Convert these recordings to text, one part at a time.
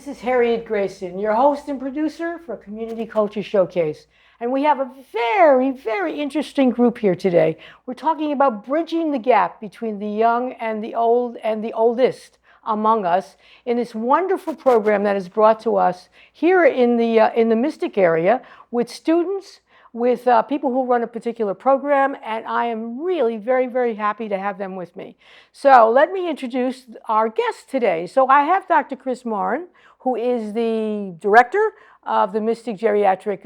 This is Harriet Grayson, your host and producer for Community Culture Showcase. And we have a very, very interesting group here today. We're talking about bridging the gap between the young and the old and the oldest among us in this wonderful program that is brought to us here in the Mystic area with students, with people who run a particular program, and I am really very, very happy to have them with me. So let me introduce our guest today. So I have Dr. Chris Morren, who is the director of the Mystic Geriatric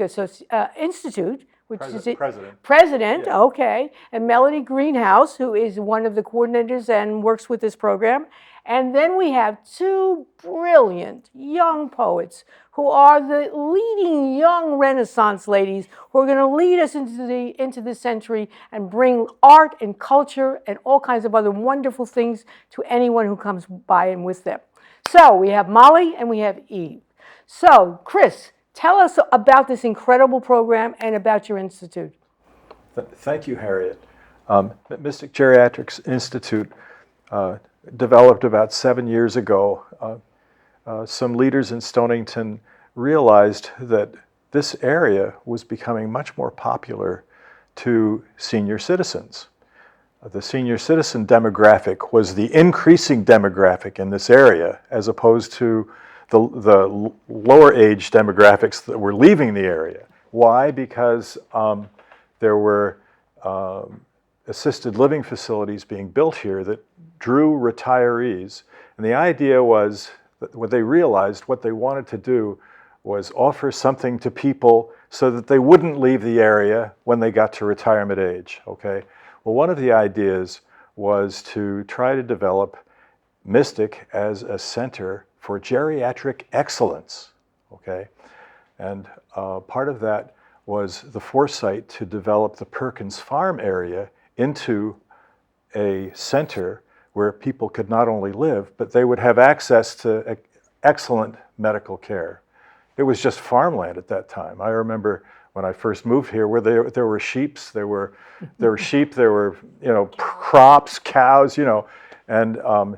Institute, which is it? President, yeah. Okay. And Melanie Greenhouse, who is one of the coordinators and works with this program. And then we have two brilliant young poets who are the leading young Renaissance ladies who are going to lead us into this century and bring art and culture and all kinds of other wonderful things to anyone who comes by and with them. So we have Molly and we have Eve. So Chris, tell us about this incredible program and about your institute. Thank you, Harriet. Mystic Geriatrics Institute developed about 7 years ago. Some leaders in Stonington realized that this area was becoming much more popular to senior citizens. The senior citizen demographic was the increasing demographic in this area, as opposed to the lower age demographics that were leaving the area. Why? Because there were assisted living facilities being built here that drew retirees. And the idea was that what they realized, what they wanted to do was offer something to people so that they wouldn't leave the area when they got to retirement age, okay? Well, one of the ideas was to try to develop Mystic as a center for geriatric excellence, okay? And part of that was the foresight to develop the Perkins Farm area into a center where people could not only live, but they would have access to excellent medical care. It was just farmland at that time. I remember when I first moved here, where there were sheep, there were sheep, there were crops, cows, and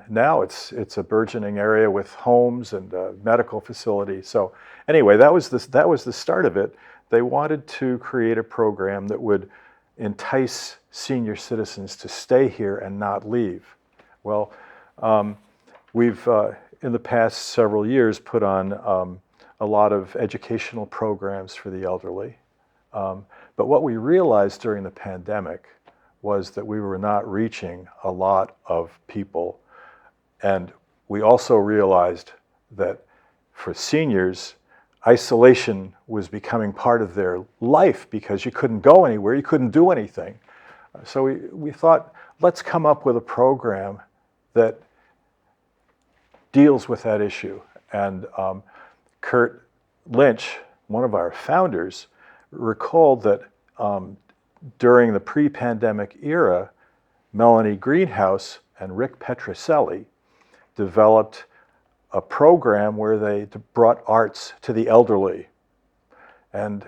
now it's a burgeoning area with homes and medical facilities. So anyway, that was the start of it. They wanted to create a program that would entice senior citizens to stay here and not leave. Well, we've in the past several years put on a lot of educational programs for the elderly. But what we realized during the pandemic was that we were not reaching a lot of people. And we also realized that for seniors, isolation was becoming part of their life because you couldn't go anywhere, you couldn't do anything. So we thought, let's come up with a program that deals with that issue. And Kurt Lynch, one of our founders, recalled that during the pre-pandemic era, Melanie Greenhouse and Rick Petrocelli developed a program where they brought arts to the elderly. And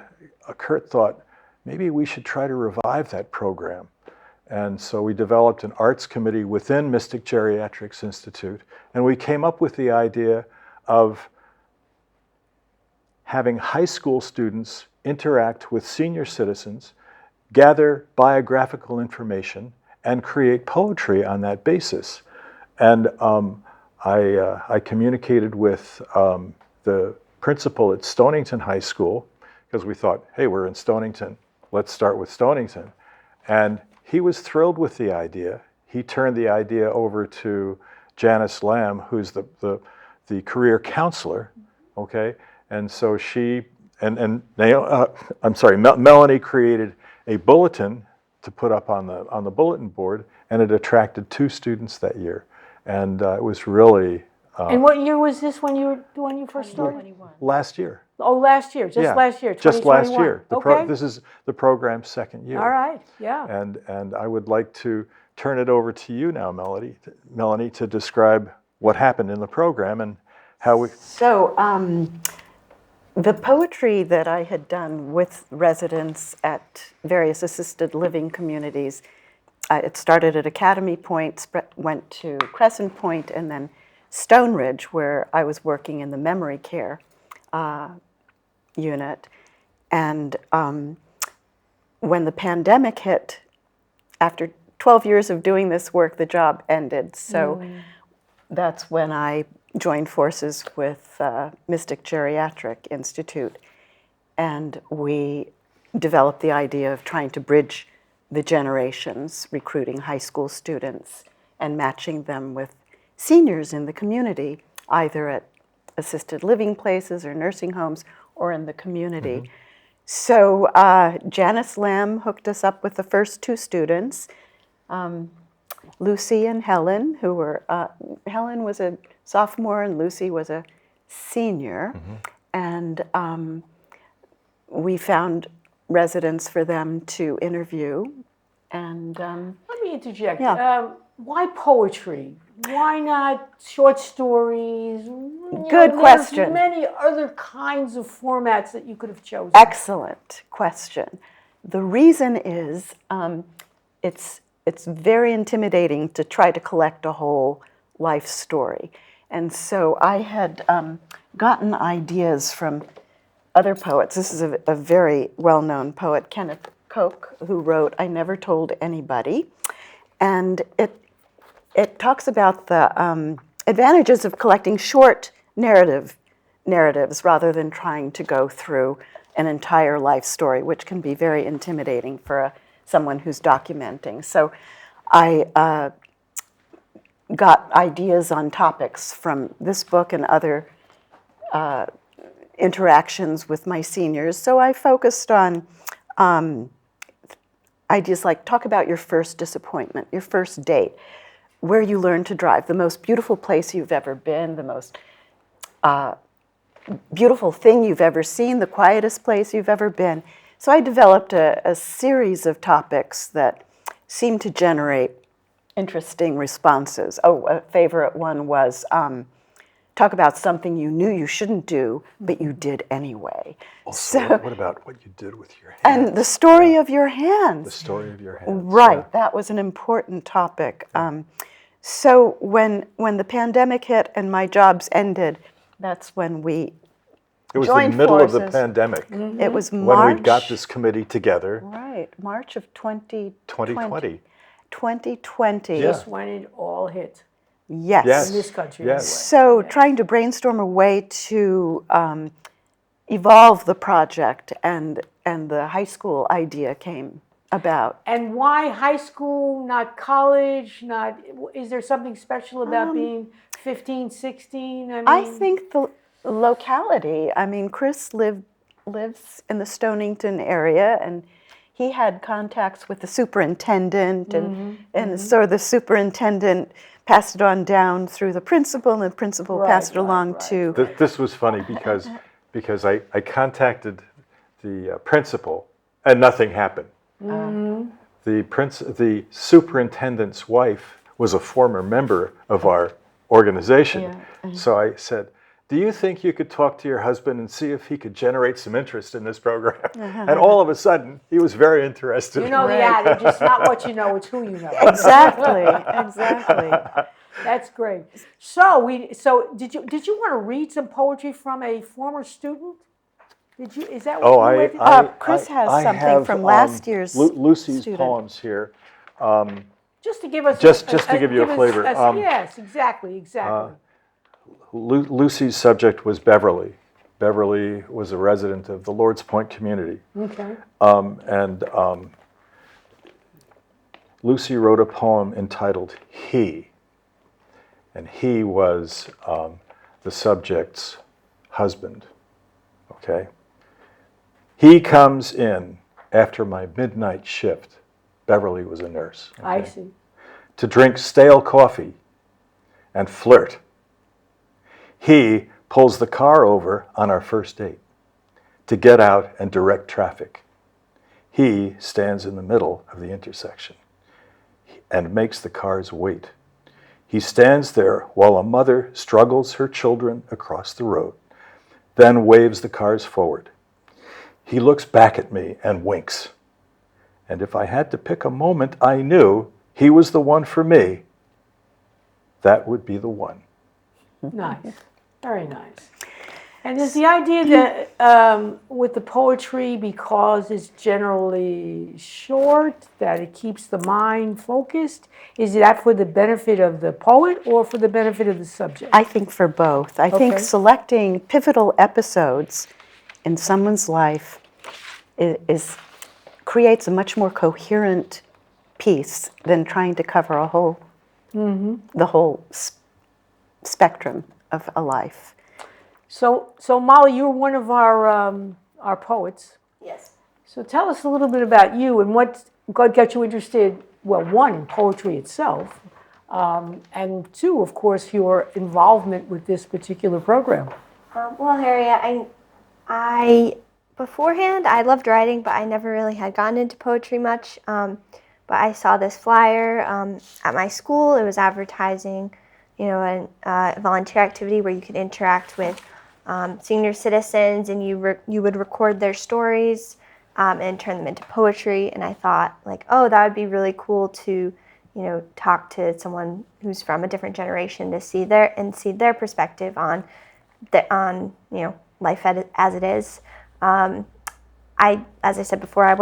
Kurt thought, maybe we should try to revive that program. And so we developed an arts committee within Mystic Geriatrics Institute, and we came up with the idea of having high school students interact with senior citizens, gather biographical information, and create poetry on that basis. And I communicated with the principal at Stonington High School, because we thought, hey, we're in Stonington, let's start with Stonington. And he was thrilled with the idea. He turned the idea over to Janice Lamb, who's the career counselor, okay? And so she, Melanie created a bulletin to put up on the bulletin board, and it attracted 2 students that year. And it was really... and what year was this when you first started? Last year. Oh, last year, last year, 2021. Just last year. Okay. This is the program's 2nd year. All right, yeah. And I would like to turn it over to you now, Melanie, to describe what happened in the program and how we... So, the poetry that I had done with residents at various assisted living communities, it started at Academy Point, went to Crescent Point, and then Stone Ridge, where I was working in the memory care unit. And when the pandemic hit, after 12 years of doing this work, the job ended. So that's when I joined forces with Mystic Geriatric Institute. And we developed the idea of trying to bridge the generations, recruiting high school students and matching them with seniors in the community, either at assisted living places or nursing homes or in the community. So Janice Lamb hooked us up with the first two students, Lucy and Helen, who were, Helen was a sophomore and Lucy was a senior. And we found residents for them to interview. And Let me interject. Yeah. Why poetry? Why not short stories? Good question. There's many other kinds of formats that you could have chosen. Excellent question. The reason is it's very intimidating to try to collect a whole life story. And so I had gotten ideas from other poets. This is a very well-known poet, Kenneth Koch, who wrote I Never Told Anybody. And it talks about the advantages of collecting short narratives rather than trying to go through an entire life story, which can be very intimidating for someone who's documenting. So I got ideas on topics from this book and other interactions with my seniors. So I focused on ideas like talk about your first disappointment, your first date, where you learned to drive, the most beautiful place you've ever been, the most beautiful thing you've ever seen, the quietest place you've ever been. So I developed a series of topics that seemed to generate interesting responses. Oh, a favorite one was talk about something you knew you shouldn't do, but you did anyway. Also, So, what about what you did with your hands? and the story of your hands. The story of your hands. Right, yeah. that was an important topic. So when the pandemic hit and my jobs ended, that's when we It was joined the middle of the forces. pandemic It was when March. we got this committee together. Right, March of 2020. 2020. 2020. Yeah. Just when it all hit Yes. Yes. in this country. Yes. So trying to brainstorm a way to evolve the project, and the high school idea came about. And why high school, not college? Not is there something special about being 15, 16? I think the locality. I mean, Chris lives in the Stonington area, and he had contacts with the superintendent, and so the superintendent passed it on down through the principal, and the principal passed it along to. This was funny because I contacted the principal and nothing happened. The superintendent's wife was a former member of our organization. So I said, do you think you could talk to your husband and see if he could generate some interest in this program? And all of a sudden, he was very interested. You know the adage, it's not what you know, it's who you know. Exactly. That's great. So did you want to read some poetry from a former student? Did you? Is that what you went to? Chris has I something have, from last year's Lucy's student. poems here. Just to give us just to give you a us- flavor. yes, exactly. Lucy's subject was Beverly. Beverly was a resident of the Lord's Point community. Okay. Lucy wrote a poem entitled He. And he was the subject's husband. Okay? He comes in after my midnight shift. Beverly was a nurse. Okay? I see. To drink stale coffee and flirt. He pulls the car over on our first date to get out and direct traffic. He stands in the middle of the intersection and makes the cars wait. He stands there while a mother struggles her children across the road, then waves the cars forward. He looks back at me and winks. And if I had to pick a moment I knew he was the one for me, that would be the one. Nice. Very nice. And is the idea that with the poetry, because it's generally short, that it keeps the mind focused? Is that for the benefit of the poet or for the benefit of the subject? I think for both. I think selecting pivotal episodes in someone's life creates a much more coherent piece than trying to cover the whole spectrum of a life. So Molly, you're one of our poets. Yes. So tell us a little bit about you and what got you interested, well, one, in poetry itself, and two, of course, your involvement with this particular program. Well, Harriet, I beforehand, I loved writing, but I never really had gotten into poetry much. But I saw this flyer at my school. It was advertising, a volunteer activity where you could interact with senior citizens, and you would record their stories and turn them into poetry. And I thought, that would be really cool to, talk to someone who's from a different generation to see their perspective on life as it is. As I said before, I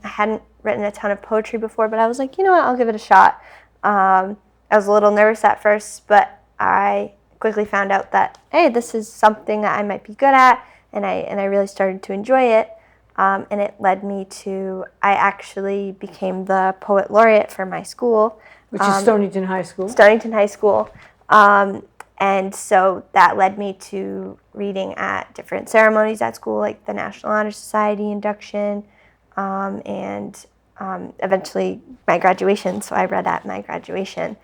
hadn't written a ton of poetry before, but I was like, you know what, I'll give it a shot. I was a little nervous at first, but I quickly found out that, hey, this is something that I might be good at, and I really started to enjoy it. And it led me to, I actually became the poet laureate for my school. Which is Stonington High School. Stonington High School. And so that led me to reading at different ceremonies at school, like the National Honor Society induction, and eventually my graduation. So I read at my graduation.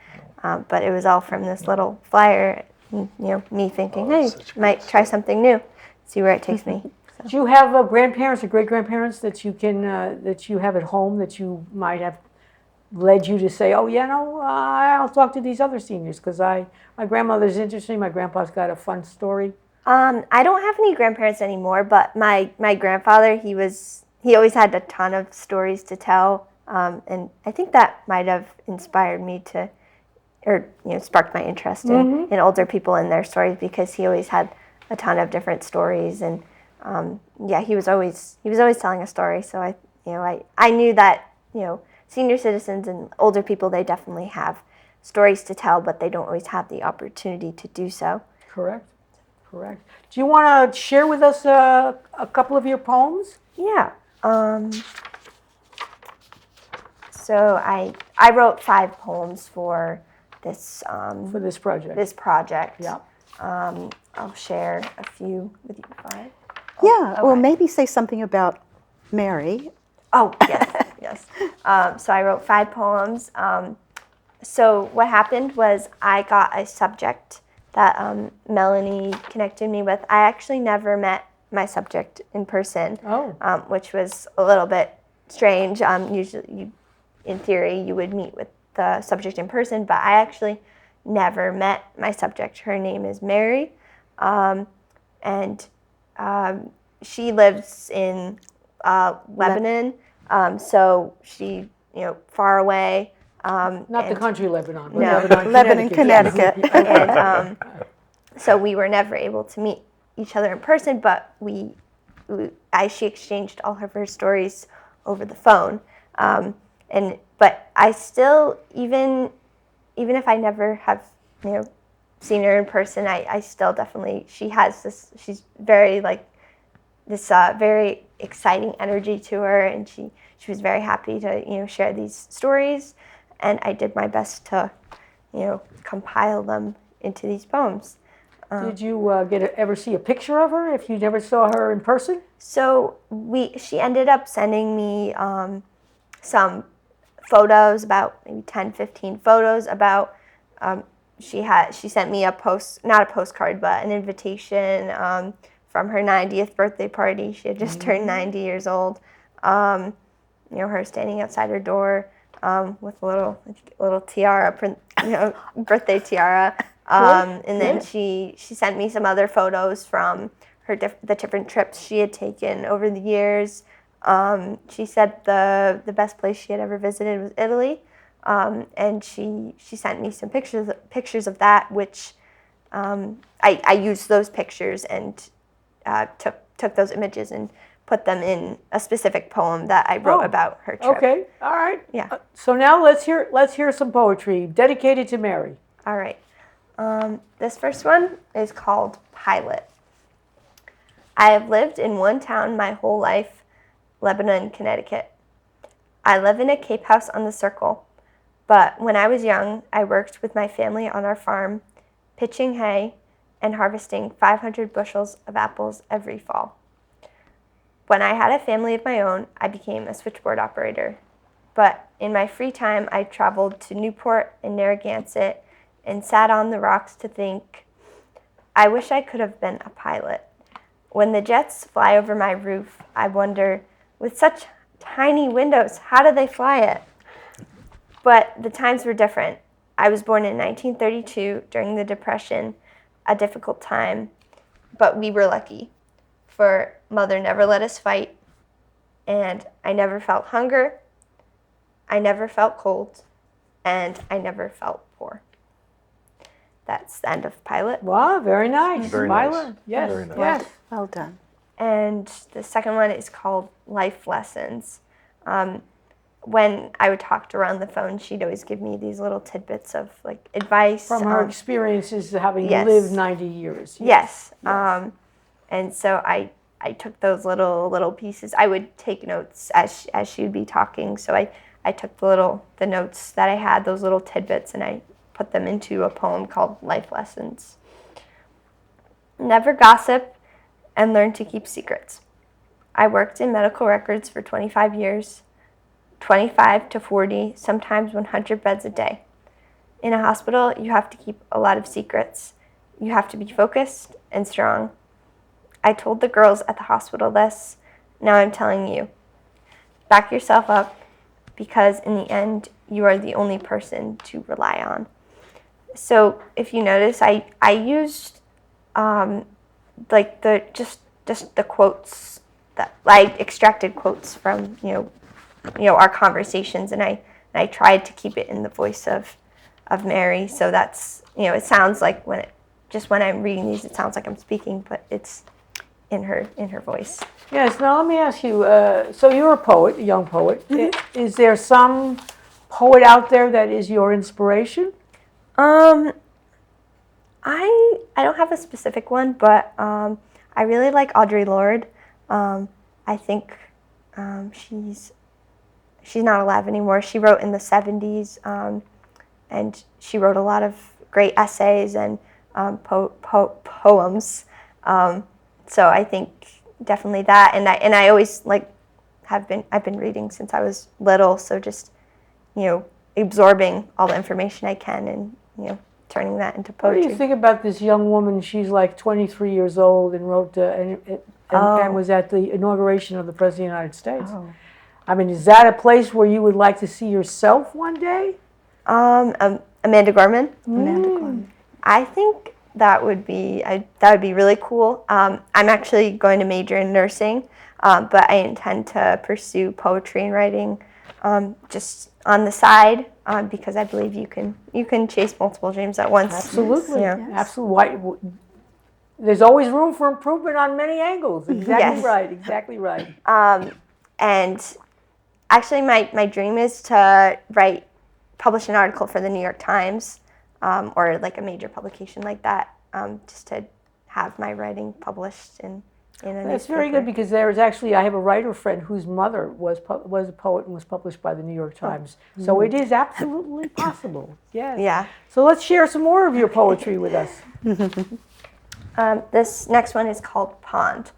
But it was all from this little flyer, me thinking, hey, might try something new, see where it takes me. So. Do you have grandparents or great-grandparents that you can that you have at home that you might have led you to say, oh, I'll talk to these other seniors because my grandmother's interesting, my grandpa's got a fun story? I don't have any grandparents anymore, but my grandfather, he always had a ton of stories to tell, and I think that might have inspired me to, or sparked my interest in older people and their stories, because he always had a ton of different stories, and he was always telling a story. So I knew that senior citizens and older people, they definitely have stories to tell, but they don't always have the opportunity to do so. Correct. Do you want to share with us a couple of your poems? Yeah. So I wrote 5 poems for this project. Yeah. I'll share a few with you. 5. Yeah. Okay. Well, maybe say something about Mary. Oh, yes. So I wrote 5 poems. So what happened was I got a subject that Melanie connected me with. I actually never met my subject in person, which was a little bit strange. Usually, in theory, you would meet with the subject in person, but I actually never met my subject. Her name is Mary, and she lives in Lebanon, so she, far away. Not the country Lebanon, but no, Lebanon, Connecticut. And so we were never able to meet each other in person, but she exchanged all of her stories over the phone. But I still, even if I never have, seen her in person, I still definitely, she's very very exciting energy to her, and she was very happy to, share these stories, and I did my best to, compile them into these poems. Did you ever see a picture of her if you never saw her in person? So she ended up sending me some photos, about maybe 10, 15 photos about, she sent me not a postcard, but an invitation from her 90th birthday party. She had just turned 90 years old. Her standing outside her door with a little tiara, birthday tiara. And then she sent me some other photos from the different trips she had taken over the years. She said the best place she had ever visited was Italy, and she sent me some pictures of that, which I used those pictures and took those images and put them in a specific poem that I wrote about her trip. Okay, all right. Yeah. So now let's hear some poetry dedicated to Mary. All right. This first one is called Pilot. I have lived in one town my whole life, Lebanon, Connecticut. I live in a Cape house on the Circle, but when I was young, I worked with my family on our farm, pitching hay and harvesting 500 bushels of apples every fall. When I had a family of my own, I became a switchboard operator. But in my free time, I traveled to Newport and Narragansett and sat on the rocks to think, I wish I could have been a pilot. When the jets fly over my roof, I wonder, with such tiny windows, how do they fly it? But the times were different. I was born in 1932 during the Depression, a difficult time, but we were lucky, for Mother never let us fight, and I never felt hunger, I never felt cold, and I never felt poor. That's the end of Pilot. Wow, very nice. Very Mila. nice. Yes, Very nice. yes. Well done. And the second one is called Life Lessons. When I would talk to her on the phone, she'd always give me these little tidbits of like advice. From her experiences having yes. lived 90 years. Yes. And so I took those little pieces. I would take notes as she would be talking. So I took the notes that I had, those little tidbits, and I put them into a poem called Life Lessons. Never gossip and learn to keep secrets. I worked in medical records for 25 years, 25 to 40, sometimes 100 beds a day. In a hospital, you have to keep a lot of secrets. You have to be focused and strong. I told the girls at the hospital this, now I'm telling you. Back yourself up, because in the end, you are the only person to rely on. So if you notice, I used like just the quotes that I extracted quotes from our conversations, and I tried to keep it in the voice of Mary. So that's it sounds like when I'm reading these, it sounds like I'm speaking, but it's in her voice. Yes, now let me ask you, so you're a poet, a young poet. Is there some poet out there that is your inspiration? I don't have a specific one, but I really like Audre Lorde. I think she's not alive anymore. She wrote in the 70s, and she wrote a lot of great essays and poems. So I think definitely that, and I always I've been reading since I was little. So just absorbing all the information I can and turning that into poetry. What do you think about this young woman? She's like 23 years old and wrote and was at the inauguration of the President of the United States. Oh. I mean, is that a place where you would like to see yourself one day? Amanda Gorman. Amanda Gorman. I think that would be really cool. I'm actually going to major in nursing, but I intend to pursue poetry and writing just on the side, because I believe you can chase multiple dreams at once. Absolutely, Yeah. Yes. absolutely. There's always room for improvement on many angles. Exactly Yes. right. Exactly right. And actually, my dream is to publish an article for the New York Times, or like a major publication like that, just to have my writing published in a newspaper. That's very good, because I have a writer friend whose mother was a poet and was published by the New York Times. So it is absolutely possible. Yes. Yeah. So let's share some more of your poetry with us. This next one is called Pond.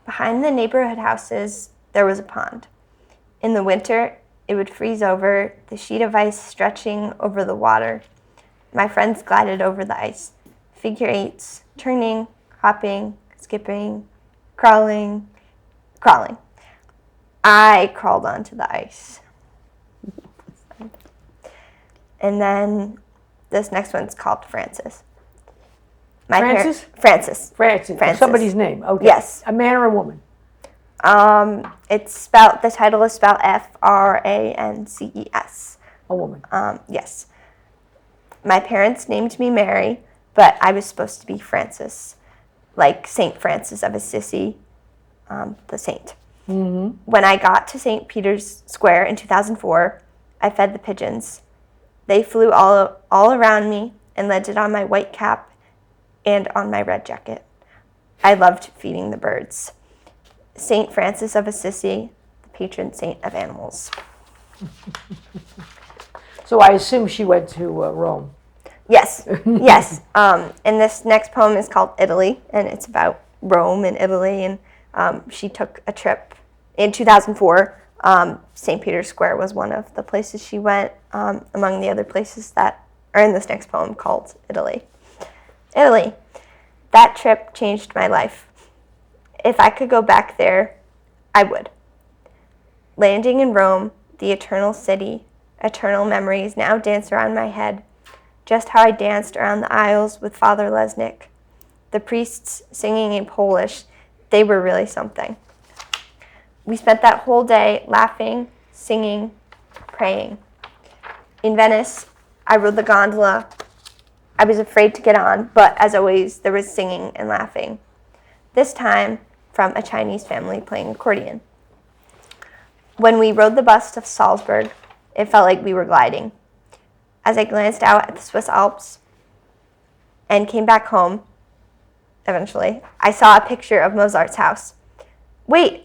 Behind the neighborhood houses, there was a pond. In the winter, it would freeze over, the sheet of ice stretching over the water. My friends glided over the ice, figure eights, turning, hopping, skipping, crawling. I crawled onto the ice. And then this next one's called Francis. Francis? Francis. Francis. Somebody's name. Okay. Yes. A man or a woman? It's spelled, the title is spelled Frances. A woman. Yes. My parents named me Mary, but I was supposed to be Francis, like St. Francis of Assisi, the saint. When I got to St. Peter's Square in 2004, I fed the pigeons. They flew all around me and landed on my white cap and on my red jacket. I loved feeding the birds. St. Francis of Assisi, the patron saint of animals. So I assume she went to Rome. Yes, yes. And this next poem is called Italy, and it's about Rome and Italy. And she took a trip in 2004. St. Peter's Square was one of the places she went, among the other places that are in this next poem called Italy. Italy. That trip changed my life. If I could go back there, I would. Landing in Rome, the eternal city, eternal memories now dance around my head, just how I danced around the aisles with Father Lesnick. The priests singing in Polish, they were really something. We spent that whole day laughing, singing, praying. In Venice, I rode the gondola. I was afraid to get on, but as always, there was singing and laughing. This time, from a Chinese family playing accordion. When we rode the bus to Salzburg, it felt like we were gliding. As I glanced out at the Swiss Alps and came back home, eventually, I saw a picture of Mozart's house. Wait,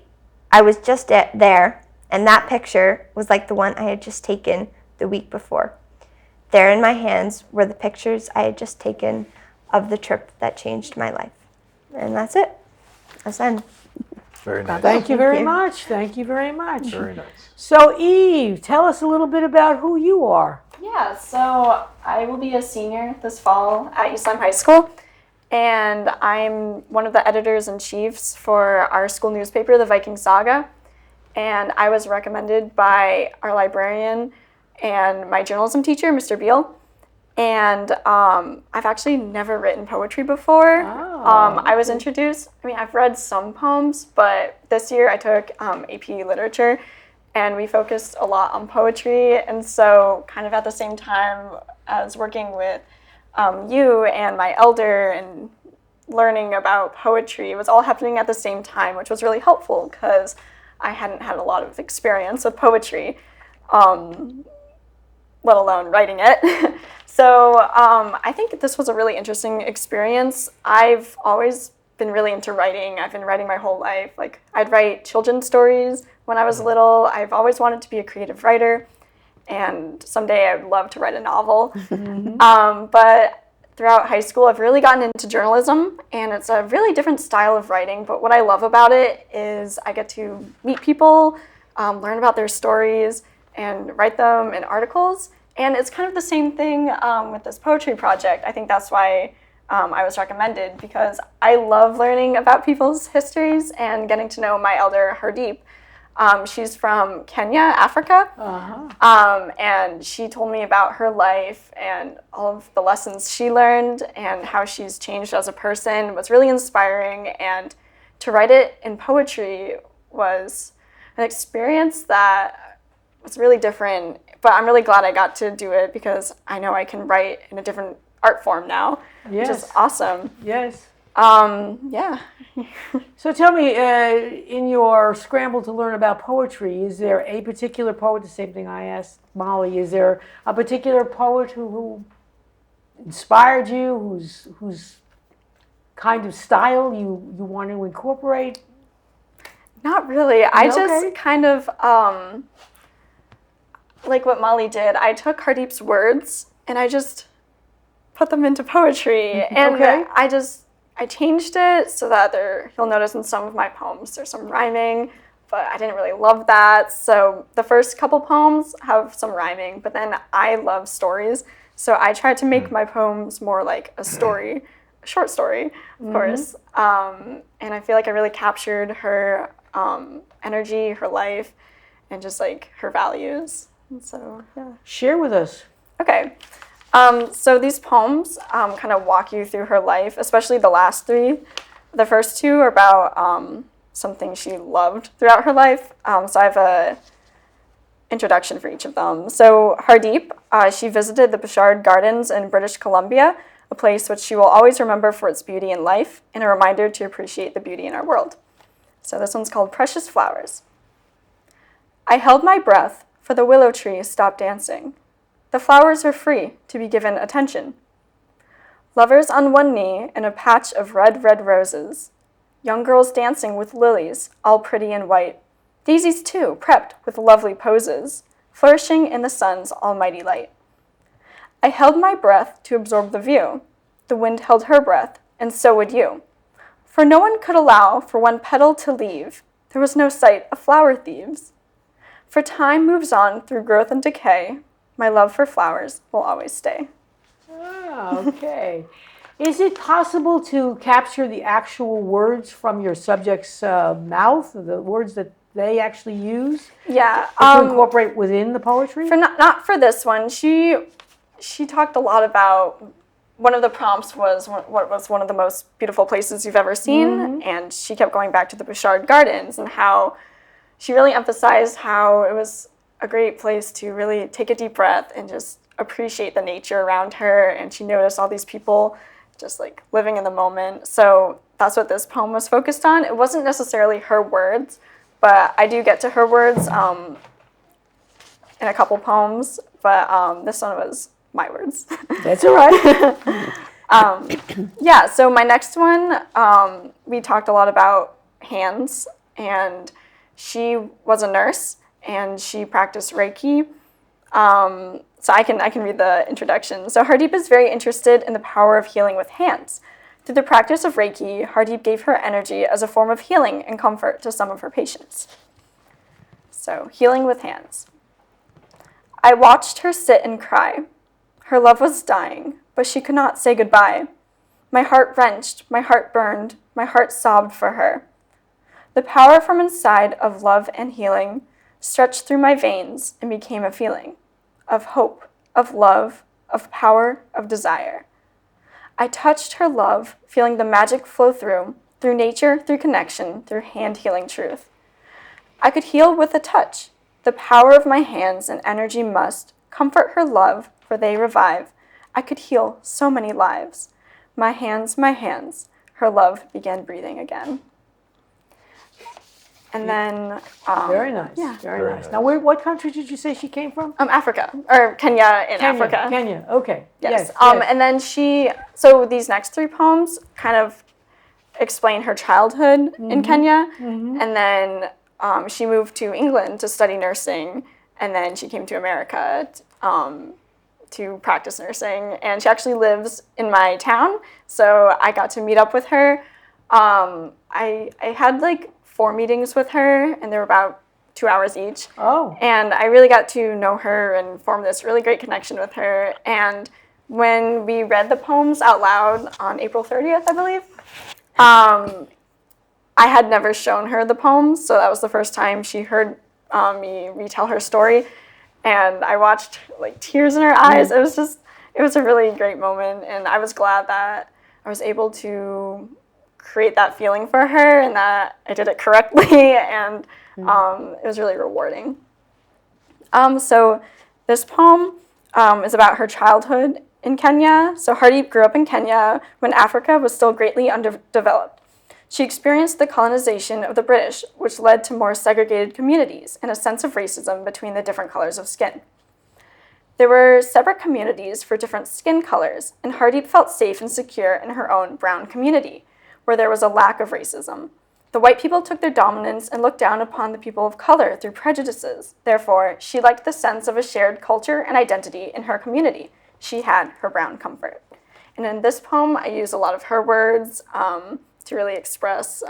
I was just there, and that picture was like the one I had just taken the week before. There in my hands were the pictures I had just taken of the trip that changed my life. And that's it. That's end. Very nice. Thank you very much. Thank you very much. Very nice. So Eve, tell us a little bit about who you are. Yeah, so I will be a senior this fall at East Lyme High School, and I'm one of the editors-in-chiefs for our school newspaper, the Viking Saga, and I was recommended by our librarian and my journalism teacher, Mr. Beal, and I've actually never written poetry before. I was introduced, I've read some poems, but this year I took AP Literature, and we focused a lot on poetry, and so kind of at the same time as working with you and my elder and learning about poetry, it was all happening at the same time, which was really helpful because I hadn't had a lot of experience with poetry, let alone writing it. So I think this was a really interesting experience. I've always been really into writing. I've been writing my whole life. Like, I'd write children's stories when I was little. I've always wanted to be a creative writer, and someday I would love to write a novel. But throughout high school, I've really gotten into journalism, and it's a really different style of writing. But what I love about it is I get to meet people, learn about their stories, and write them in articles. And it's kind of the same thing with this poetry project. I think that's why I was recommended, because I love learning about people's histories and getting to know my elder, Hardeep. She's from Kenya, Africa, and she told me about her life and all of the lessons she learned and how she's changed as a person. It was really inspiring, and to write it in poetry was an experience that was really different, but I'm really glad I got to do it because I know I can write in a different art form now, which is awesome. Yes. Yeah. So tell me, in your scramble to learn about poetry, is there a particular poet, the same thing I asked Molly, is there a particular poet who inspired you, whose kind of style you want to incorporate? Not really. I just kind of, like what Molly did, I took Hardeep's words and I just put them into poetry. And I changed it so that you'll notice in some of my poems there's some rhyming, but I didn't really love that. So the first couple poems have some rhyming, but then I love stories. So I tried to make my poems more like a story, a short story, of course. And I feel like I really captured her energy, her life, and just like her values. And so, yeah. Share with us. Okay. So these poems kind of walk you through her life, especially the last three. The first two are about something she loved throughout her life. So I have a introduction for each of them. So Hardeep, she visited the Bouchard Gardens in British Columbia a place which she will always remember for its beauty in life and a reminder to appreciate the beauty in our world. So this one's called Precious Flowers. I held my breath, for the willow tree stopped dancing. The flowers were free to be given attention. Lovers on one knee in a patch of red, red roses. Young girls dancing with lilies, all pretty and white. Daisies too, prepped with lovely poses, flourishing in the sun's almighty light. I held my breath to absorb the view. The wind held her breath, and so would you. For no one could allow for one petal to leave. There was no sight of flower thieves. For time moves on through growth and decay. My love for flowers will always stay. Ah, okay. Is it possible to capture the actual words from your subject's mouth, the words that they actually use, Yeah. to incorporate within the poetry? For not for this one. She talked a lot about, one of the prompts was what was one of the most beautiful places you've ever seen, and she kept going back to the Bouchard Gardens and how she really emphasized how it was a great place to really take a deep breath and just appreciate the nature around her, and she noticed all these people just like living in the moment. So that's what this poem was focused on. It wasn't necessarily her words, but I do get to her words in a couple poems, but this one was my words. That's all right. Yeah, so my next one, we talked a lot about hands, and she was a nurse and she practiced Reiki. So I can read the introduction. So Hardeep is very interested in the power of healing with hands. Through the practice of Reiki, Hardeep gave her energy as a form of healing and comfort to some of her patients. So healing with hands. I watched her sit and cry. Her love was dying, but she could not say goodbye. My heart wrenched, my heart burned, my heart sobbed for her. The power from inside of love and healing stretched through my veins and became a feeling of hope, of love, of power, of desire. I touched her love, feeling the magic flow through nature, through connection, through hand healing truth. I could heal with a touch. The power of my hands and energy must comfort her love, for they revive. I could heal so many lives. My hands, her love began breathing again. And then... very nice. Yeah. Very nice. Now, what country did you say she came from? Africa, or Kenya in Africa. Kenya, okay. Yes. Yes. And then so these next three poems kind of explain her childhood in Kenya. And then she moved to England to study nursing. And then she came to America to practice nursing. And she actually lives in my town. So I got to meet up with her. I had like 4 meetings with her, and they were about 2 hours each. Oh. And I really got to know her and form this really great connection with her. And when we read the poems out loud on April 30th, I believe, I had never shown her the poems, so that was the first time she heard me retell her story. And I watched like tears in her eyes. It was a really great moment, and I was glad that I was able to create that feeling for her and that I did it correctly, and it was really rewarding. So this poem is about her childhood in Kenya. So Hardeep grew up in Kenya when Africa was still greatly underdeveloped. She experienced the colonization of the British, which led to more segregated communities and a sense of racism between the different colors of skin. There were separate communities for different skin colors, and Hardeep felt safe and secure in her own brown community, where there was a lack of racism. The white people took their dominance and looked down upon the people of color through prejudices. Therefore, she liked the sense of a shared culture and identity in her community. She had her brown comfort. And in this poem, I use a lot of her words to really express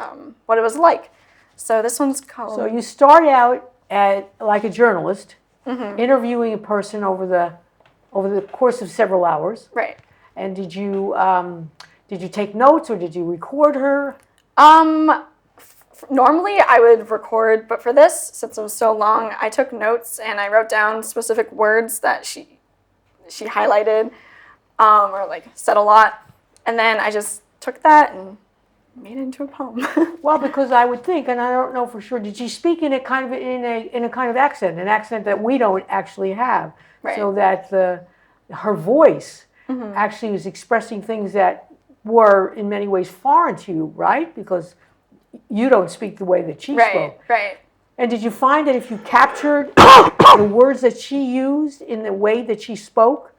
what it was like. So this one's called... So you start out like a journalist, interviewing a person over the course of several hours. Right. And did you take notes, or did you record her? Normally I would record, but for this, since it was so long, I took notes and I wrote down specific words that she highlighted or like said a lot, and then I just took that and made it into a poem. Well, because I would think, and I don't know for sure, did she speak in a kind of accent, an accent that we don't actually have, Right. so that her voice actually was expressing things that were in many ways foreign to you, right? Because you don't speak the way that she spoke. Right. And did you find that if you captured the words that she used in the way that she spoke,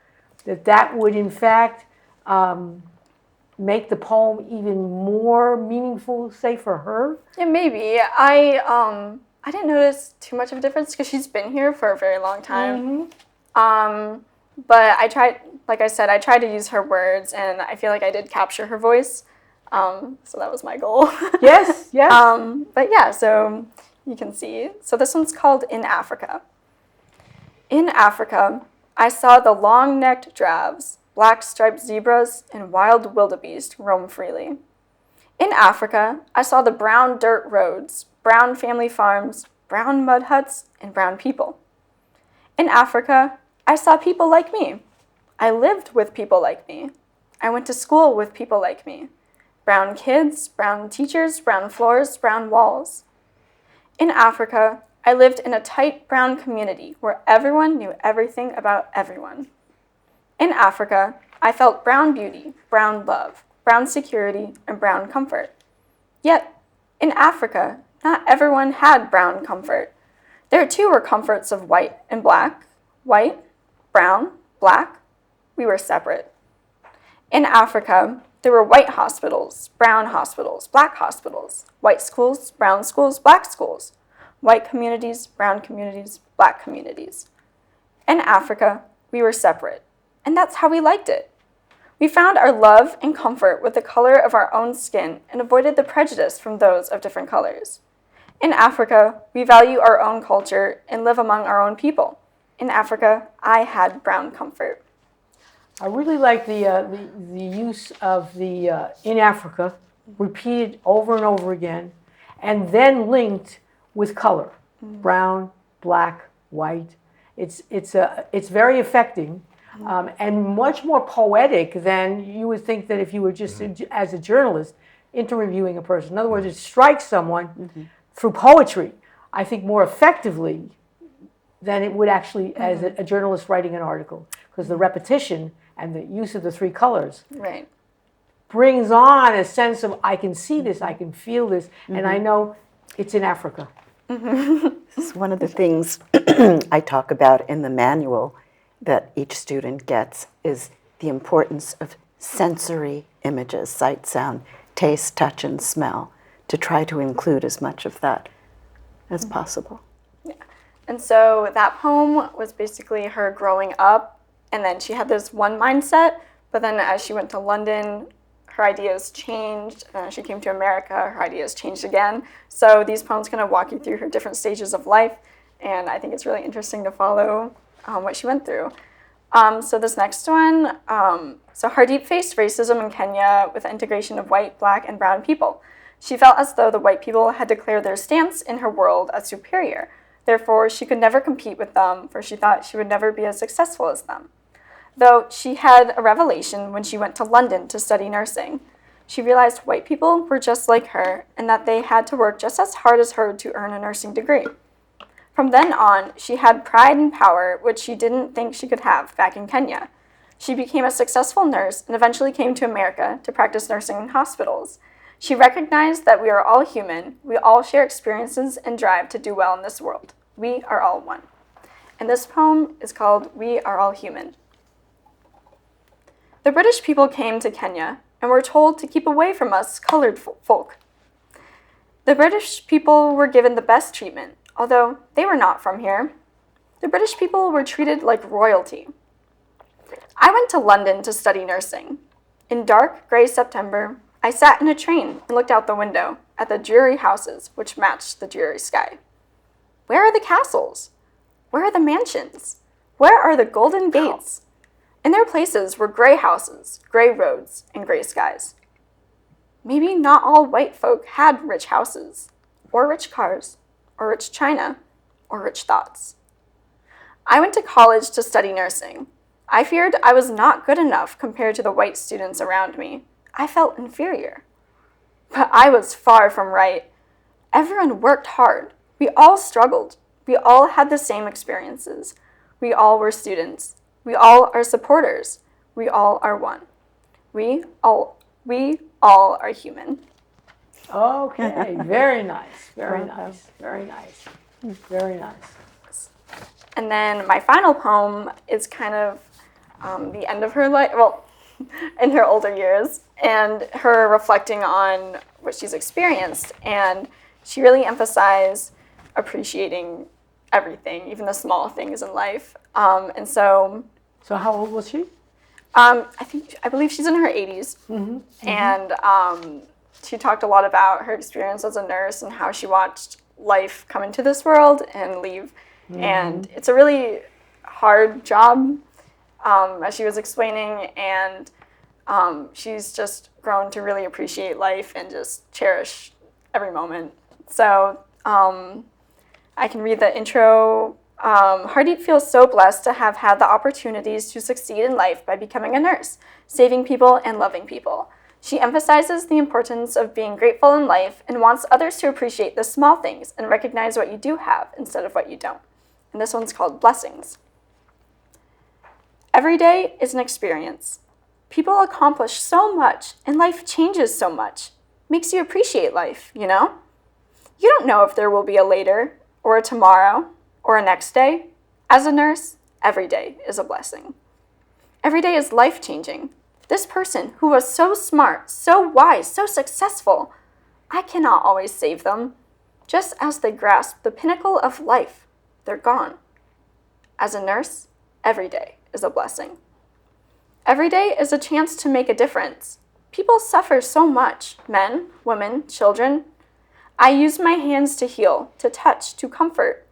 that would in fact make the poem even more meaningful, say, for her? Yeah, maybe. I didn't notice too much of a difference because she's been here for a very long time. But I tried, like I said, I tried to use her words, and I feel like I did capture her voice. So that was my goal. Yes. But yeah, so you can see. So this one's called In Africa. In Africa, I saw the long-necked drabs, black-striped zebras, and wild wildebeest roam freely. In Africa, I saw the brown dirt roads, brown family farms, brown mud huts, and brown people. In Africa, I saw people like me. I lived with people like me. I went to school with people like me. Brown kids, brown teachers, brown floors, brown walls. In Africa, I lived in a tight brown community where everyone knew everything about everyone. In Africa, I felt brown beauty, brown love, brown security, and brown comfort. Yet, in Africa, not everyone had brown comfort. There too were comforts of white and black, white, brown, black. We were separate. In Africa, there were white hospitals, brown hospitals, black hospitals, white schools, brown schools, black schools, white communities, brown communities, black communities. In Africa, we were separate, and that's how we liked it. We found our love and comfort with the color of our own skin and avoided the prejudice from those of different colors. In Africa, we value our own culture and live among our own people. In Africa, I had brown comfort. I really like the use of the in Africa, repeated over and over again, and then linked with color, brown, black, white. It's very affecting and much more poetic than you would think that if you were just as a journalist interviewing a person. In other words, it strikes someone through poetry, I think, more effectively than it would actually as a journalist writing an article, because the repetition and the use of the three colors brings on a sense of, I can see this, I can feel this, and I know it's in Africa. This is one of the things I talk about in the manual that each student gets, is the importance of sensory images, sight, sound, taste, touch, and smell, to try to include as much of that as possible. Yeah. And so that poem was basically her growing up, and then she had this one mindset, but then as she went to London, her ideas changed, and as she came to America, her ideas changed again. So these poems kind of walk you through her different stages of life, and I think it's really interesting to follow what she went through. So this next one, so Harriet faced racism in Kenya with the integration of white, black, and brown people. She felt as though the white people had declared their stance in her world as superior. Therefore, she could never compete with them, for she thought she would never be as successful as them. Though she had a revelation when she went to London to study nursing. She realized white people were just like her and that they had to work just as hard as her to earn a nursing degree. From then on, she had pride and power, which she didn't think she could have back in Kenya. She became a successful nurse and eventually came to America to practice nursing in hospitals. She recognized that we are all human, we all share experiences and drive to do well in this world. We are all one. And this poem is called We Are All Human. The British people came to Kenya and were told to keep away from us colored folk. The British people were given the best treatment, although they were not from here. The British people were treated like royalty. I went to London to study nursing. In dark, gray September, I sat in a train and looked out the window at the dreary houses which matched the dreary sky. Where are the castles? Where are the mansions? Where are the golden gates? In their places were gray houses, gray roads, and gray skies. Maybe not all white folk had rich houses, or rich cars, or rich china, or rich thoughts. I went to college to study nursing. I feared I was not good enough compared to the white students around me. I felt inferior. But I was far from right. Everyone worked hard. We all struggled. We all had the same experiences. We all were students. We all are supporters. We all are one. We all are human. Okay, very nice, very nice, very nice, very nice. And then my final poem is kind of the end of her life, well, in her older years, and her reflecting on what she's experienced. And she really emphasized appreciating everything, even the small things in life. And so how old was she? I believe she's in her 80s. And she talked a lot about her experience as a nurse and how she watched life come into this world and leave. And it's a really hard job, as she was explaining, and she's just grown to really appreciate life and just cherish every moment. So I can read the intro. Harriet feels so blessed to have had the opportunities to succeed in life by becoming a nurse, saving people and loving people. She emphasizes the importance of being grateful in life and wants others to appreciate the small things and recognize what you do have instead of what you don't. And this one's called Blessings. Every day is an experience. People accomplish so much and life changes so much. Makes you appreciate life, you know? You don't know if there will be a later or a tomorrow or a next day. As a nurse, every day is a blessing. Every day is life-changing. This person who was so smart, so wise, so successful, I cannot always save them. Just as they grasp the pinnacle of life, they're gone. As a nurse, every day is a blessing. Every day is a chance to make a difference. People suffer so much, men, women, children. I use my hands to heal, to touch, to comfort.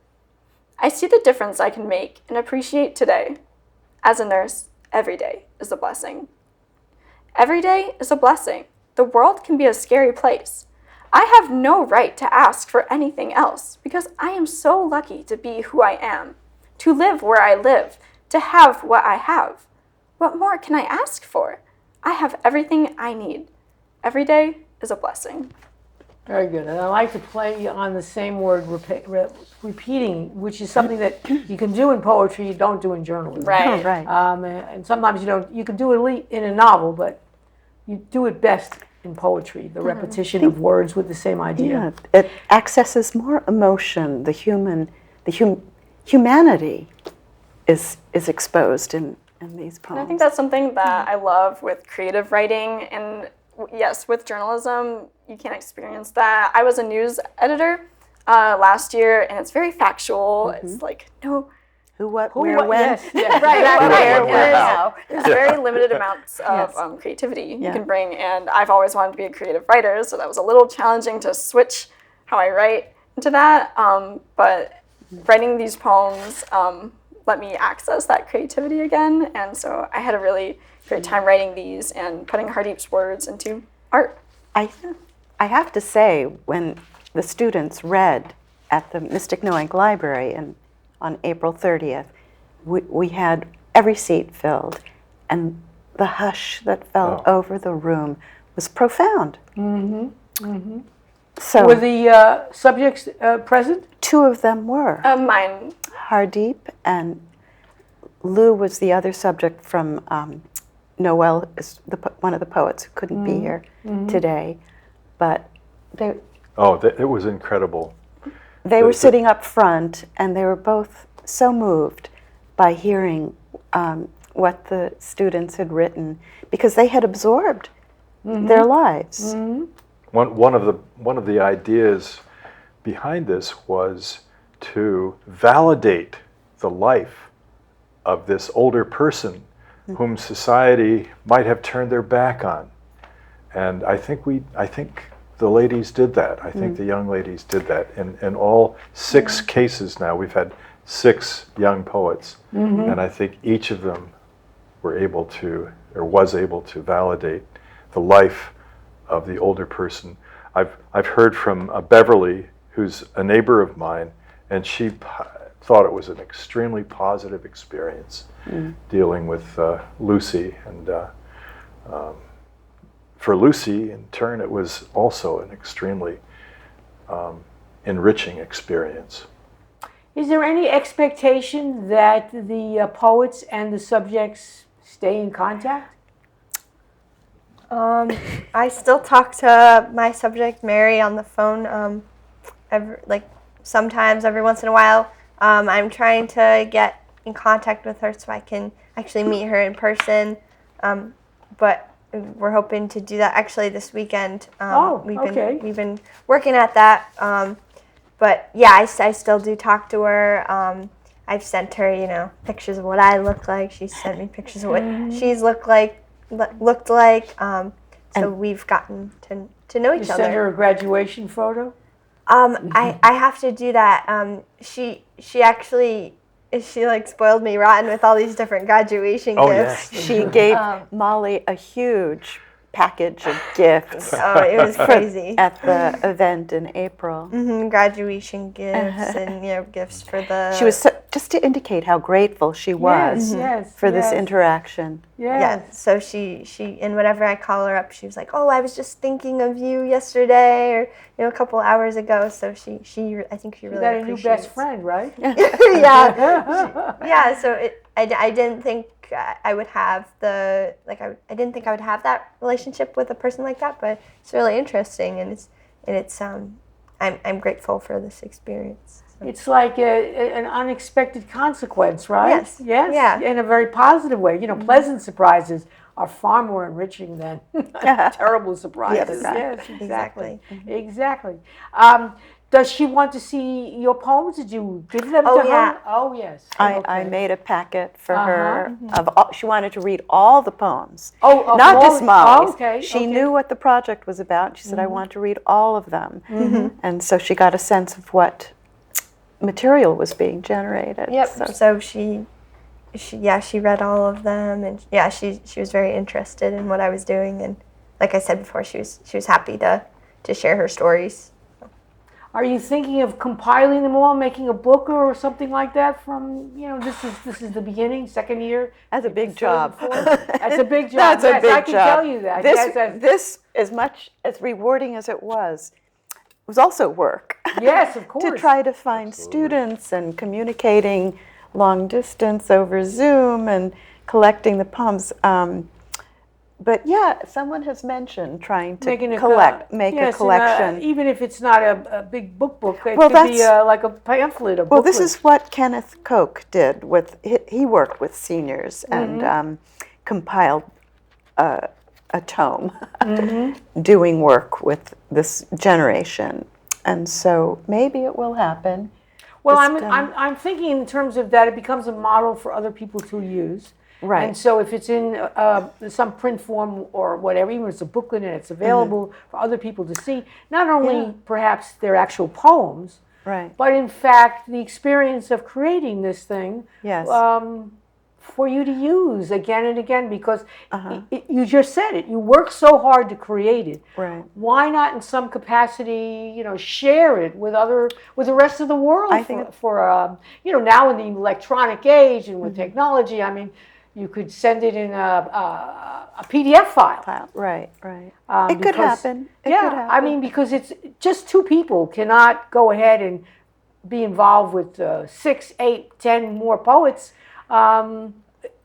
I see the difference I can make and appreciate today. As a nurse, every day is a blessing. Every day is a blessing. The world can be a scary place. I have no right to ask for anything else because I am so lucky to be who I am, to live where I live, to have what I have. What more can I ask for? I have everything I need. Every day is a blessing. Very good. And I like to play on the same word, repeating, which is something that you can do in poetry, you don't do in journalism. Right. Oh, right. And sometimes you can do it in a novel, but you do it best in poetry, the repetition of words with the same idea. Yeah, it accesses more emotion. Humanity is exposed in these poems. And I think that's something that I love with creative writing, and yes, with journalism, you can't experience that. I was a news editor last year, and it's very factual. It's like, no. Who, what, where, when. Yes, yes. Right. There's very limited amounts of creativity you can bring, and I've always wanted to be a creative writer, so that was a little challenging to switch how I write into that. But writing these poems let me access that creativity again, and so I had a really great time writing these and putting Harriet's words into art. I have to say, when the students read at the Mystic Knowing Library on April 30th, we had every seat filled, and the hush that fell over the room was profound. So Were the subjects present? two of them were. Mine. Hardeep and Lou was the other subject from Noel is one of the poets who couldn't be here today, but they It was incredible. were sitting up front, and they were both so moved by hearing what the students had written, because they had absorbed their lives. One of the ideas behind this was to validate the life of this older person whom society might have turned their back on. And I think the ladies did that. I think the young ladies did that. In all 6 cases now, we've had 6 young poets, and I think each of them was able to validate the life of the older person. I've heard from Beverly, who's a neighbor of mine, and she thought it was an extremely positive experience dealing with Lucy, and for Lucy, in turn, it was also an extremely enriching experience. Is there any expectation that the poets and the subjects stay in contact? I still talk to my subject, Mary, on the phone. Sometimes, every once in a while. I'm trying to get in contact with her so I can actually meet her in person. But we're hoping to do that actually this weekend. We've been working at that. But yeah, I still do talk to her. I've sent her, pictures of what I look like. She sent me pictures of what she's looked like. So we've gotten to know each You other. send her a graduation photo? I have to do that. She actually spoiled me rotten with all these different graduation gifts. Yes. She gave Molly a huge package of gifts Oh, it was crazy. at the event in April. Graduation gifts and gifts for the. She was just to indicate how grateful she was for this interaction. Yeah. So she and whenever I call her up, she was like, "Oh, I was just thinking of you yesterday, or a couple hours ago." So I think she really got a new best friend, right? Yeah. So I didn't think I would have I didn't think I would have that relationship with a person like that, but it's really interesting, and I'm grateful for this experience. So. It's like an unexpected consequence, right? Yes. Yeah. In a very positive way. Pleasant surprises are far more enriching than terrible surprises. Yes, exactly. Exactly. Does she want to see your poems? Did you give them to her? Oh, yes. I made a packet for her of all, she wanted to read all the poems. Oh, not just Molly's. Okay. She knew what the project was about. She said, I want to read all of them. And so she got a sense of what material was being generated. Yep. So she read all of them, and she was very interested in what I was doing, and like I said before, she was happy to share her stories. Are you thinking of compiling them all, making a book or something like that? From this is the beginning, second year. That's a big job. That's a big job. That's a big I can job. tell you that. This, as much as rewarding as it was also work. Yes, of course. To try to find students and communicating long distance over Zoom and collecting the poems. But someone has mentioned trying to make a collection. Even if it's not a big book, it could be like a pamphlet, a booklet. Well, this is what Kenneth Koch did. He worked with seniors and compiled a tome doing work with this generation. And so maybe it will happen. Well, I'm thinking in terms of that it becomes a model for other people to use. Right. And so if it's in some print form or whatever, even if it's a booklet and it's available for other people to see, not only perhaps their actual poems, but in fact the experience of creating this thing for you to use again and again, because you just said it, you work so hard to create it. Right. Why not in some capacity, share it with the rest of the world? I think for now in the electronic age and with technology, I mean, you could send it in a PDF file. Right. It could happen. I mean, because it's just two people cannot go ahead and be involved with 6, 8, 10 more poets,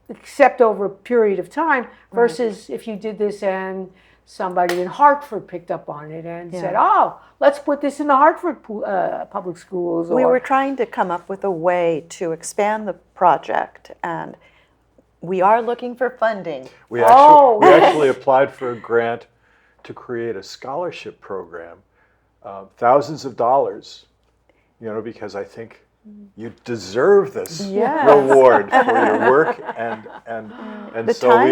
except over a period of time, versus if you did this and somebody in Hartford picked up on it and said, oh, let's put this in the Hartford public schools. We were trying to come up with a way to expand the project, and we are looking for funding. We actually applied for a grant to create a scholarship program, thousands of dollars, because I think you deserve this reward for your work, and so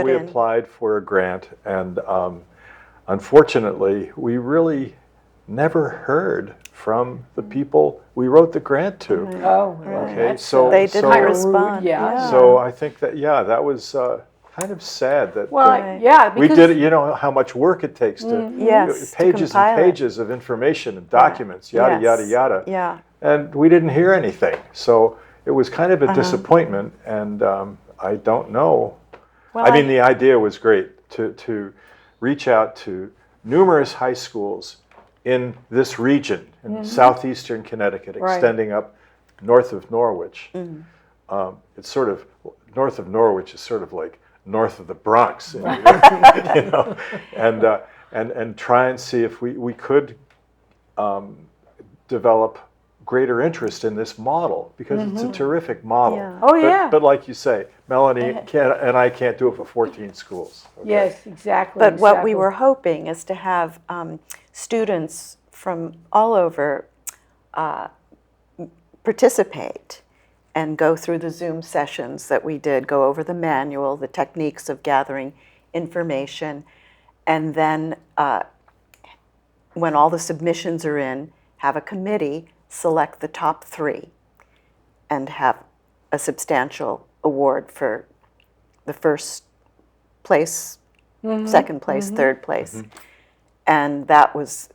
we applied for a grant, and unfortunately we really never heard from the people we wrote the grant to. So they didn't respond. So I think that that was kind of sad that we because did. How much work it takes to pages and pages of information and documents, yada yada yada. Yeah. And we didn't hear anything, so it was kind of a disappointment. And I don't know. Well, I mean, the idea was great to reach out to numerous high schools in this region, in southeastern Connecticut, extending up north of Norwich. It's sort of, north of Norwich is sort of like north of the Bronx, you know, and try and see if we could develop greater interest in this model, because it's a terrific model. Yeah. Oh, yeah. But like you say, Melanie and I can't do it for 14 schools. Okay? Yes, exactly. But what we exactly. were hoping is to have students from all over participate and go through the Zoom sessions that we did, go over the manual, the techniques of gathering information, and then when all the submissions are in, have a committee select the top 3 and have a substantial award for the first place, second place, third place. And that was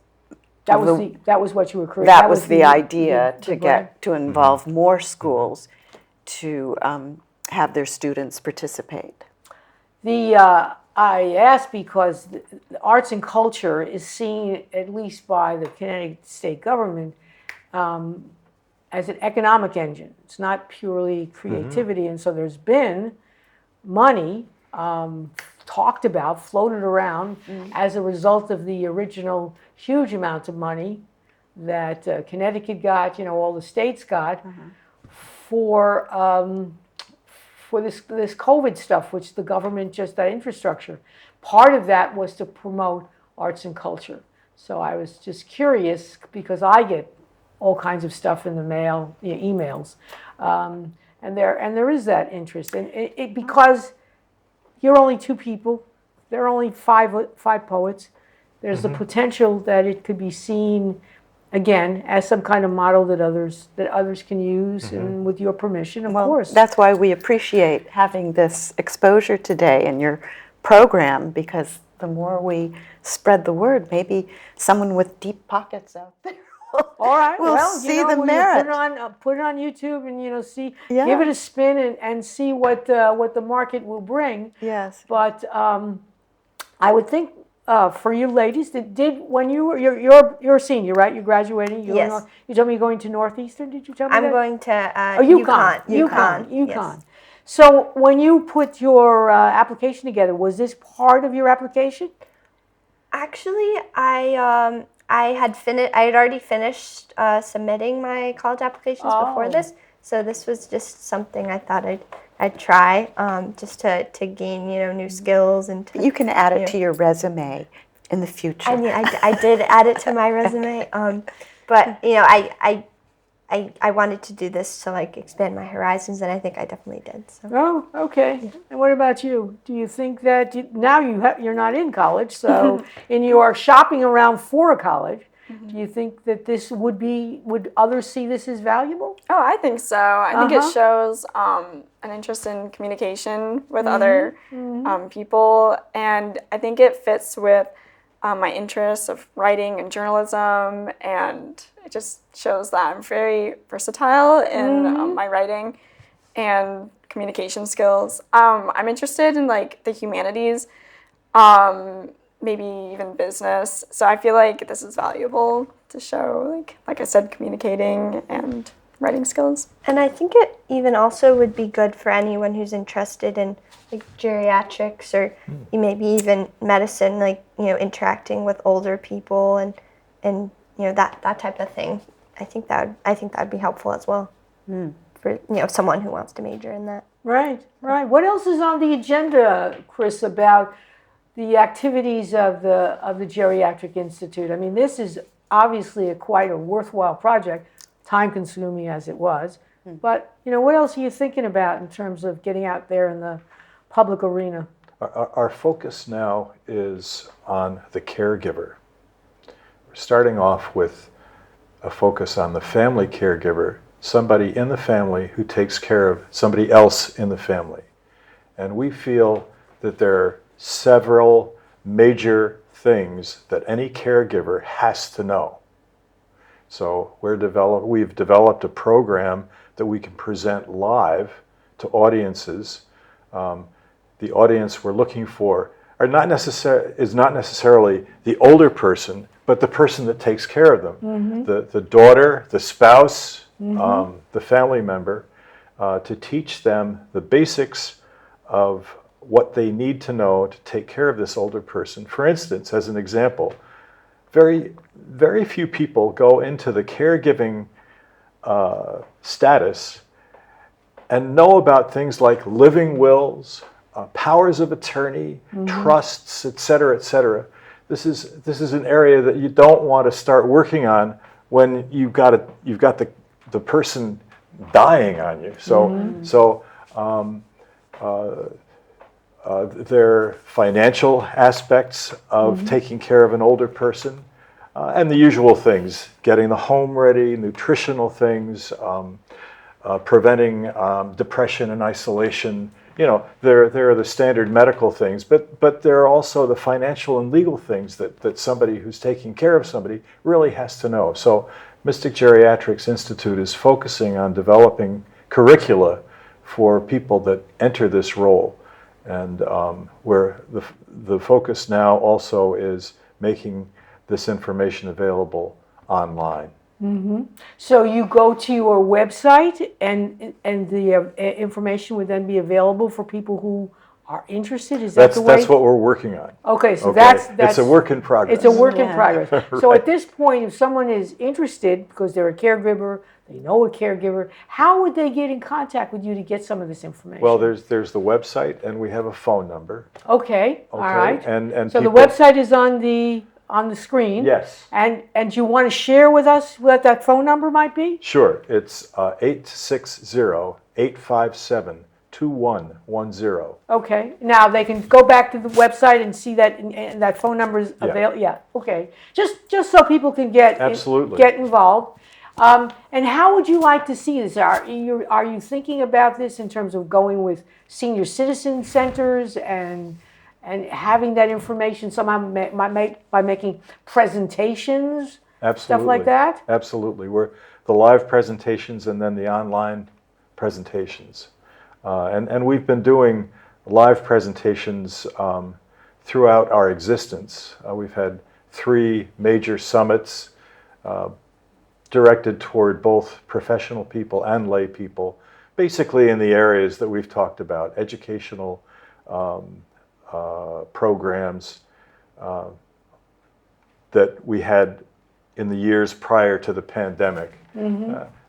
that was what you were creating. that was the idea, to brand. get to involve more schools to have their students participate. I ask because the arts and culture is seen, at least by the Connecticut state government, as an economic engine. It's not purely creativity, and so there's been money talked about, floated around as a result of the original huge amounts of money that Connecticut got, all the states got for this COVID stuff, which the government just, that infrastructure. Part of that was to promote arts and culture. So I was just curious, because I get all kinds of stuff in the mail, emails, and there is that interest, and it because you're only 2 people, there are only five poets. There's the potential that it could be seen again as some kind of model that others can use, and with your permission, of course. That's why we appreciate having this exposure today in your program, because the more we spread the word, maybe someone with deep pockets out there All right, will well, see the will merit. Put it on YouTube, and see, Yeah. give it a spin, and see what the market will bring. Yes. But I would think for you ladies, when you were you're a senior, right? You're graduating. Yes. You told me you're going to Northeastern. Did you tell me I'm that? going to UConn. UConn. UConn. Yes. So when you put your application together, was this part of your application? Actually, I had already finished submitting my college applications before this, so this was just something I thought I'd try, just to gain new skills, and You can add it to your resume in the future. I mean, I did add it to my resume, but I wanted to do this to expand my horizons, and I think I definitely did. So. Oh, okay. And what about you? Do you think that now you're not in college, so and you are shopping around for a college? Do you think that this would others see this as valuable? Oh, I think so. I think it shows an interest in communication with other people, and I think it fits with my interests of writing and journalism, and it just shows that I'm very versatile in my writing and communication skills. I'm interested in the humanities, maybe even business. So I feel like this is valuable to show, like I said, communicating and writing skills. And I think it even also would be good for anyone who's interested in geriatrics or maybe even medicine, interacting with older people and that type of thing. I think that'd be helpful as well for someone who wants to major in that. Right. What else is on the agenda, Chris, about the activities of the Geriatric Institute? I mean, this is obviously quite a worthwhile project, time-consuming as it was. But what else are you thinking about in terms of getting out there in the public arena? Our focus now is on the caregiver. We're starting off with a focus on the family caregiver, somebody in the family who takes care of somebody else in the family. And we feel that there are several major things that any caregiver has to know. So we've developed a program that we can present live to audiences. The audience we're looking for is not necessarily the older person, but the person that takes care of them, the daughter, the spouse, the family member, to teach them the basics of what they need to know to take care of this older person. For instance, as an example, very, very few people go into the caregiving status and know about things like living wills, powers of attorney, trusts, et cetera, et cetera. This is an area that you don't want to start working on when you've got the person dying on you. So there are financial aspects of taking care of an older person, and the usual things: getting the home ready, nutritional things, preventing depression and isolation. You know, there are the standard medical things, but there are also the financial and legal things that somebody who's taking care of somebody really has to know. So Mystic Geriatrics Institute is focusing on developing curricula for people that enter this role, and where the focus now also is making this information available online. So you go to your website, and the information would then be available for people who are interested. Is that the way? That's what we're working on. Okay, so Okay. that's It's a work in progress. It's a work in progress. So Right. at this point, if someone is interested because they're a caregiver, they know a caregiver, how would they get in contact with you to get some of this information? Well, there's the website, and we have a phone number. Okay, all right. And So the people- website is on the screen. Yes. And you want to share with us what that phone number might be? Sure. It's 860-857-2110. Okay. Now they can go back to the website and see that, and that phone number is Yeah. available. Yeah. Okay. Just so people can get Absolutely. get involved. And how would you like to see this? Are you thinking about this in terms of going with senior citizen centers and having that information somehow by making presentations, Absolutely. stuff like that? Absolutely. We're the live presentations and then the online presentations. And we've been doing live presentations throughout our existence. We've had 3 major summits directed toward both professional people and lay people, basically in the areas that we've talked about: educational programs that we had in the years prior to the pandemic.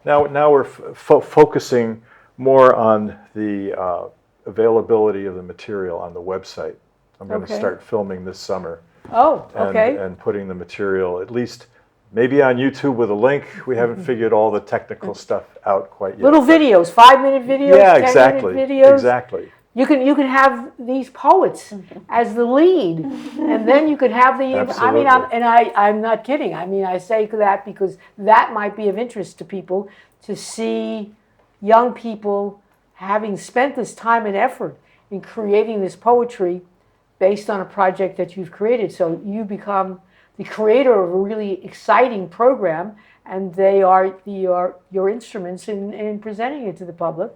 Now we're focusing more on the availability of the material on the website. I'm going to Okay. start filming this summer. Oh, okay. And putting the material, at least maybe on YouTube with a link. We haven't figured all the technical stuff out quite yet. Little videos, 5-minute videos, Yeah, 10-minute exactly. videos. Exactly. You can have these poets as the lead, and then you could have the. I mean, Absolutely. I'm not kidding. I mean, I say that because that might be of interest to people to see young people having spent this time and effort in creating this poetry based on a project that you've created. So you become the creator of a really exciting program, and they are your instruments in presenting it to the public.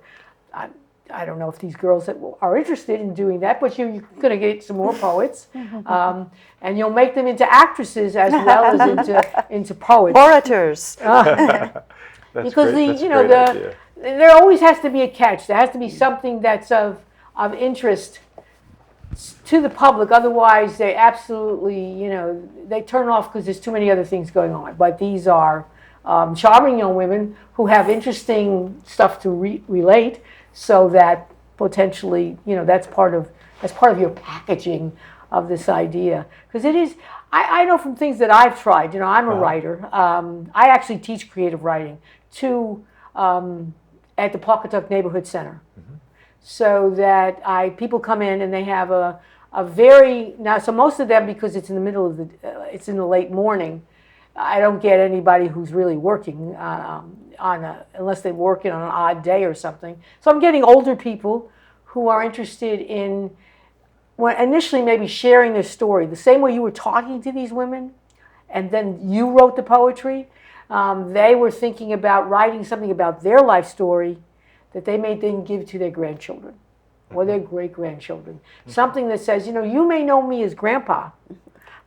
I don't know if these girls that are interested in doing that, but you're going to get some more poets, and you'll make them into actresses as well as into poets. Orators. That's Because great. That's a the great idea. there always has to be a catch. There has to be something that's of interest to the public. Otherwise, they absolutely they turn off because there's too many other things going on. But these are charming young women who have interesting stuff to relate. So that potentially, that's part of your packaging of this idea. Because it is, I know from things that I've tried. I'm a writer. I actually teach creative writing at the Pawcatuck Neighborhood Center. So that people come in and they have a very so most of them, because it's in the middle of it's in the late morning. I don't get anybody who's really working unless they're working on an odd day or something. So I'm getting older people who are interested in initially maybe sharing their story, the same way you were talking to these women, and then you wrote the poetry. They were thinking about writing something about their life story that they may then give to their grandchildren or their great-grandchildren. Something that says, you may know me as Grandpa,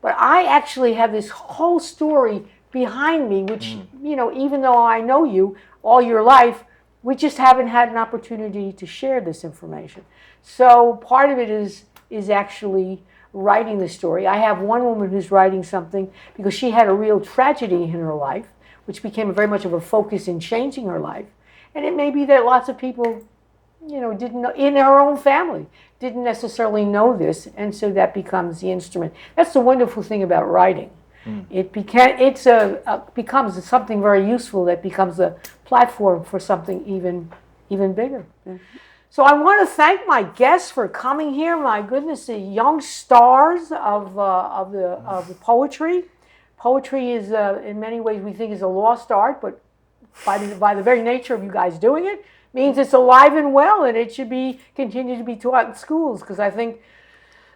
but I actually have this whole story behind me, which, even though I know you all your life, We just haven't had an opportunity to share this information. So part of it is actually writing the story. I have one woman who's writing something because she had a real tragedy in her life, which became very much of a focus in changing her life. And it may be that lots of people, didn't know, in our own family, didn't necessarily know this, and so that becomes the instrument. That's the wonderful thing about writing. It becomes something very useful that becomes a platform for something even bigger. So I want to thank my guests for coming here. My goodness, the young stars of the poetry. Poetry is, in many ways, we think is a lost art, but by the very nature of you guys doing it, means it's alive and well, and it should continue to be taught in schools, because I think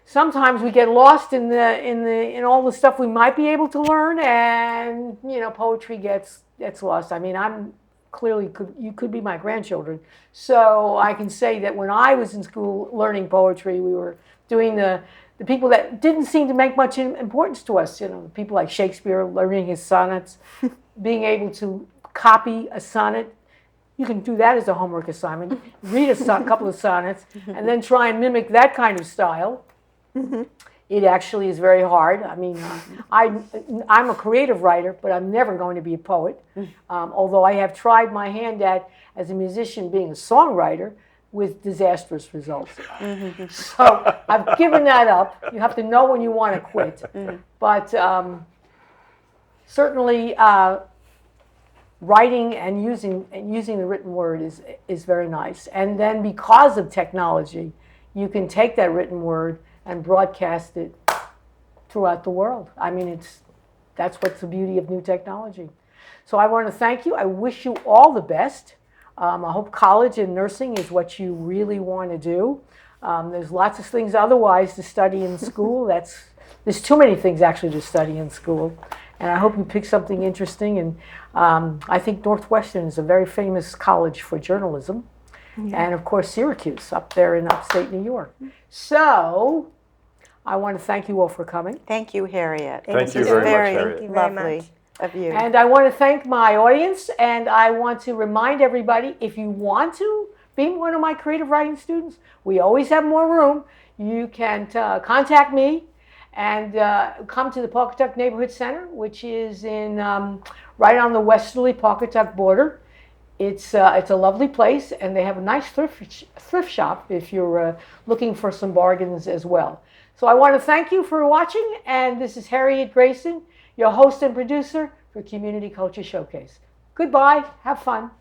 sometimes we get lost in all the stuff we might be able to learn, and poetry gets lost. I mean, you could be my grandchildren, so I can say that when I was in school learning poetry, we were doing the people that didn't seem to make much importance to us. People like Shakespeare, learning his sonnets, being able to copy a sonnet. You can do that as a homework assignment. Read a couple of sonnets and then try and mimic that kind of style. It actually is very hard. I mean, I'm a creative writer, but I'm never going to be a poet. Although I have tried my hand at, as a musician, being a songwriter with disastrous results. So I've given that up. You have to know when you want to quit. But certainly writing and using the written word is very nice. And then because of technology, you can take that written word and broadcast it throughout the world. I mean, that's what's the beauty of new technology. So I want to thank you. I wish you all the best. I hope college and nursing is what you really want to do. There's lots of things otherwise to study in school. There's too many things actually to study in school. And I hope you pick something interesting. And I think Northwestern is a very famous college for journalism. And of course, Syracuse up there in upstate New York. So I want to thank you all for coming. Thank you, Harriet. Thank you very much, Harriet. Thank you very Lovely much. of you. And I want to thank my audience, and I want to remind everybody, if you want to be one of my creative writing students, we always have more room. You can contact me and come to the Pawcatuck Neighborhood Center, which is in right on the westerly Pawcatuck border. It's a lovely place, and they have a nice thrift shop if you're looking for some bargains as well. So I want to thank you for watching, and this is Harriet Grayson, your host and producer for Community Culture Showcase. Goodbye. Have fun.